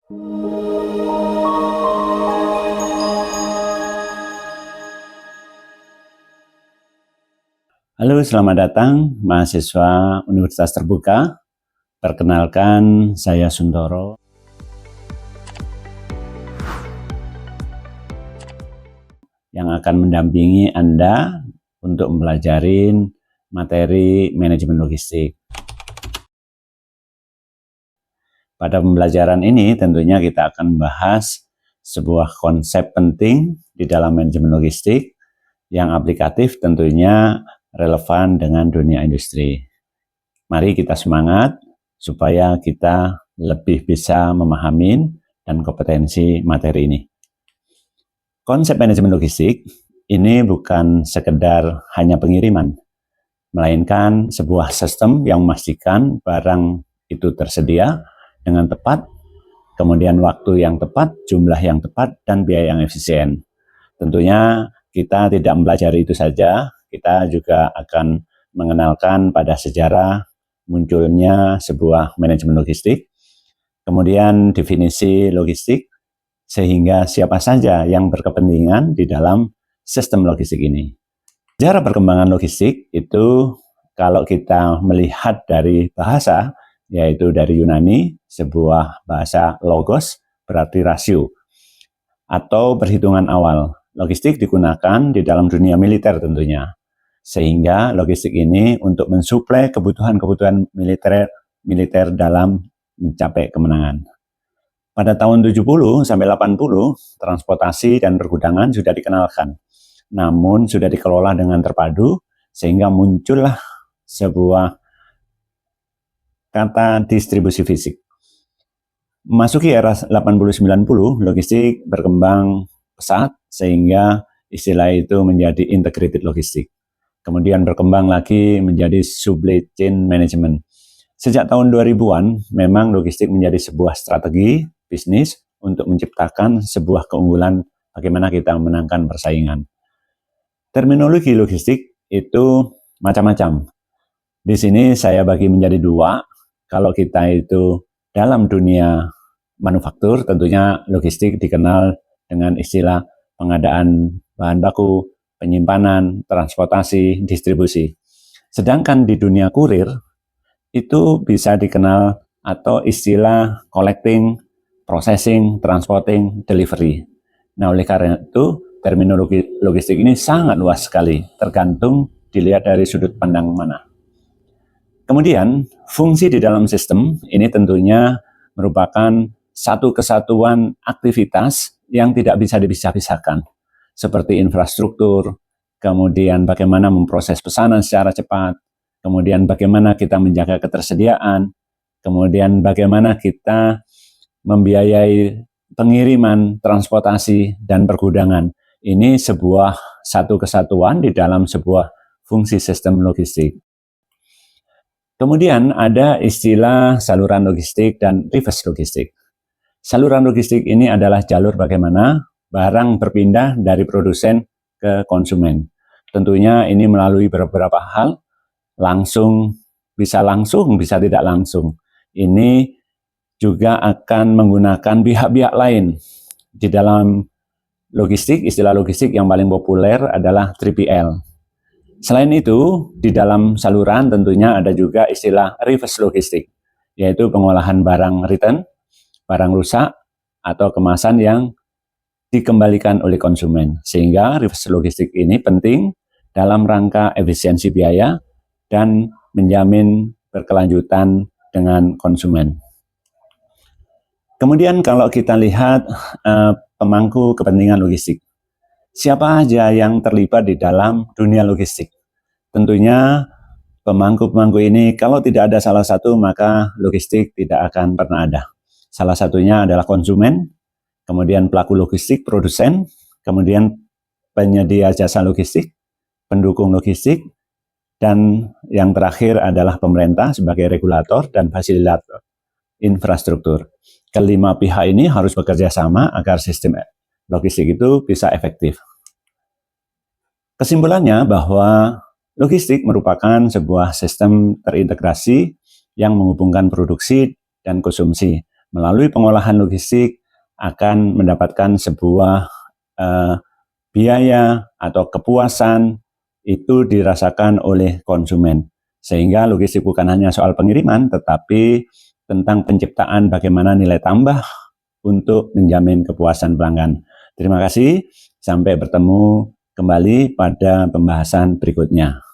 Halo, selamat datang mahasiswa Universitas Terbuka. Perkenalkan, saya Sundoro. Yang akan mendampingi Anda untuk mempelajari materi manajemen logistik. Pada pembelajaran ini tentunya kita akan membahas sebuah konsep penting di dalam manajemen logistik yang aplikatif tentunya relevan dengan dunia industri. Mari kita semangat supaya kita lebih bisa memahami dan kompetensi materi ini. Konsep manajemen logistik ini bukan sekedar hanya pengiriman, melainkan sebuah sistem yang memastikan barang itu tersedia dengan tepat, kemudian waktu yang tepat, jumlah yang tepat, dan biaya yang efisien. Tentunya kita tidak mempelajari itu saja, kita juga akan mengenalkan pada sejarah munculnya sebuah manajemen logistik, kemudian definisi logistik, sehingga siapa saja yang berkepentingan di dalam sistem logistik ini. Sejarah perkembangan logistik itu kalau kita melihat dari bahasa, yaitu dari Yunani, sebuah bahasa logos berarti rasio atau perhitungan awal. Logistik digunakan di dalam dunia militer tentunya, sehingga logistik ini untuk mensuplai kebutuhan-kebutuhan militer dalam mencapai kemenangan. Pada tahun 70 sampai 80, transportasi dan pergudangan sudah dikenalkan, namun sudah dikelola dengan terpadu, sehingga muncullah sebuah kata distribusi fisik. Memasuki era 80-90, logistik berkembang pesat, sehingga istilah itu menjadi integrated logistik. Kemudian berkembang lagi menjadi supply chain management. Sejak tahun 2000-an, memang logistik menjadi sebuah strategi bisnis untuk menciptakan sebuah keunggulan bagaimana kita memenangkan persaingan. Terminologi logistik itu macam-macam. Di sini saya bagi menjadi dua. Kalau kita itu dalam dunia manufaktur, tentunya logistik dikenal dengan istilah pengadaan bahan baku, penyimpanan, transportasi, distribusi. Sedangkan di dunia kurir, itu bisa dikenal atau istilah collecting, processing, transporting, delivery. Nah, oleh karena itu, terminologi logistik ini sangat luas sekali, tergantung dilihat dari sudut pandang mana. Kemudian, fungsi di dalam sistem ini tentunya merupakan satu kesatuan aktivitas yang tidak bisa dipisah-pisahkan, seperti infrastruktur, kemudian bagaimana memproses pesanan secara cepat, kemudian bagaimana kita menjaga ketersediaan, kemudian bagaimana kita membiayai pengiriman, transportasi, dan pergudangan. Ini sebuah satu kesatuan di dalam sebuah fungsi sistem logistik. Kemudian ada istilah saluran logistik dan reverse logistik. Saluran logistik ini adalah jalur bagaimana barang berpindah dari produsen ke konsumen. Tentunya ini melalui beberapa hal, bisa tidak langsung. Ini juga akan menggunakan pihak-pihak lain. Di dalam logistik, istilah logistik yang paling populer adalah 3PL. Selain itu, di dalam saluran tentunya ada juga istilah reverse logistik, yaitu pengolahan barang return, barang rusak, atau kemasan yang dikembalikan oleh konsumen. Sehingga reverse logistik ini penting dalam rangka efisiensi biaya dan menjamin berkelanjutan dengan konsumen. Kemudian kalau kita lihat pemangku kepentingan logistik, siapa aja yang terlibat di dalam dunia logistik? Tentunya pemangku-pemangku ini kalau tidak ada salah satu maka logistik tidak akan pernah ada. Salah satunya adalah konsumen, kemudian pelaku logistik, produsen, kemudian penyedia jasa logistik, pendukung logistik, dan yang terakhir adalah pemerintah sebagai regulator dan fasilitator infrastruktur. Kelima pihak ini harus bekerja sama agar sistem logistik itu bisa efektif. Kesimpulannya bahwa logistik merupakan sebuah sistem terintegrasi yang menghubungkan produksi dan konsumsi, melalui pengolahan logistik akan mendapatkan sebuah biaya atau kepuasan itu dirasakan oleh konsumen. Sehingga logistik bukan hanya soal pengiriman, tetapi tentang penciptaan bagaimana nilai tambah untuk menjamin kepuasan pelanggan. Terima kasih, sampai bertemu kembali pada pembahasan berikutnya.